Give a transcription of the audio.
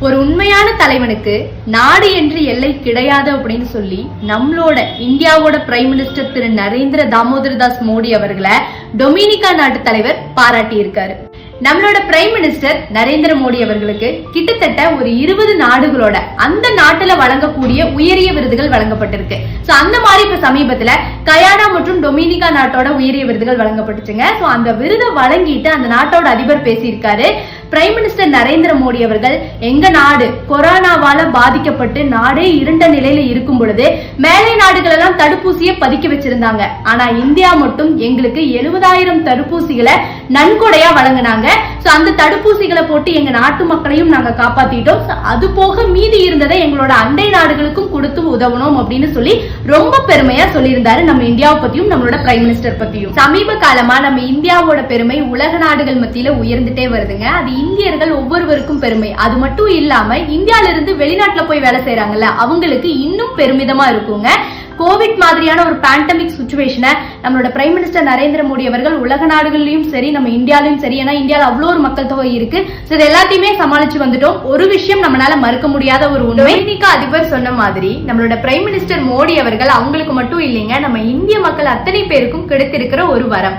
ஒரு உண்மையான தலைவனுக்கு நாடு என்று எல்லை கிடையாது அப்படின்னு சொல்லி நம்மளோட இந்தியாவோட பிரைம் மினிஸ்டர் திரு நரேந்திர தாமோதர் தாஸ் மோடி அவர்களை டொமினிகா நாட்டு தலைவர் பாராட்டி இருக்காரு. நம்மளோட பிரைம் மினிஸ்டர் நரேந்திர மோடி அவர்களுக்கு கிட்டத்தட்ட ஒரு 20 நாடுகளோட அந்த நாட்டுல வழங்கக்கூடிய உயரிய விருதுகள் வழங்கப்பட்டிருக்கு. சோ அந்த மாதிரி இப்ப சமீபத்துல கயானா மற்றும் டொமினிகா நாட்டோட உயரிய விருதுகள் வழங்கப்பட்டுச்சுங்க. சோ அந்த விருதை வழங்கிட்டு அந்த நாட்டோட அதிபர் பேசியிருக்காரு. பிரைம் மினிஸ்டர் நரேந்திர மோடி அவர்கள், எங்க நாடு கொரோனாவால பாதிக்கப்பட்டு நாடே இருண்ட நிலையில இருக்கும் பொழுது மேலை நாடுகள் எல்லாம் தடுப்பூசியை பதுக்கி வச்சிருந்தாங்க. ஆனா இந்தியா மட்டும் எங்களுக்கு 70,000 தடுப்பூசிகளை நன்கொடையா வழங்கினாங்க. அந்த தடுப்பூசிகளை போட்டு எங்க நாட்டு மக்களையும் நாங்க காப்பாத்திட்டோம். அது போக மீதி இருந்ததை எங்களோட அண்டை நாடுகளுக்கும் கொடுத்து உதவணும் அப்படின்னு சொல்லி ரொம்ப பெருமையா சொல்லியிருந்தாரு நம்ம இந்தியாவை பத்தியும் நம்மளோட பிரைம் மினிஸ்டர் பத்தியும். சமீப காலமா நம்ம இந்தியாவோட பெருமை உலக நாடுகள் மத்தியில உயர்ந்துட்டே வருதுங்க. அது இந்தியர்கள் ஒவ்வொருவருக்கும் பெருமை. அது மட்டும் இல்லாம இந்தியால இருந்து வெளிநாட்டுல போய் வேலை செய்யறாங்கல்ல, அவங்களுக்கு இன்னும் பெருமிதமா இருக்குங்க. கோவிட் மாதிரியான ஒரு பேண்டமிக் சிச்சுவேஷனை நம்மளோட பிரைம் மினிஸ்டர் நரேந்திர மோடி அவர்கள் உலக நாடுகளிலும் சரி நம்ம இந்தியாலையும் சரி, ஏன்னா இந்தியாவில் அவ்வளோ ஒரு மக்கள் தொகை இருக்கு, இது எல்லாத்தையுமே சமாளிச்சு வந்துட்டோம். ஒரு விஷயம் நம்மளால மறுக்க முடியாத ஒரு உண்மை, அதிபர் சொன்ன மாதிரி நம்மளோட பிரைம் மினிஸ்டர் மோடி அவர்கள் அவங்களுக்கு மட்டும் இல்லைங்க, நம்ம இந்திய மக்கள் அத்தனை பேருக்கும் கிடைத்திருக்கிற ஒரு வரம்.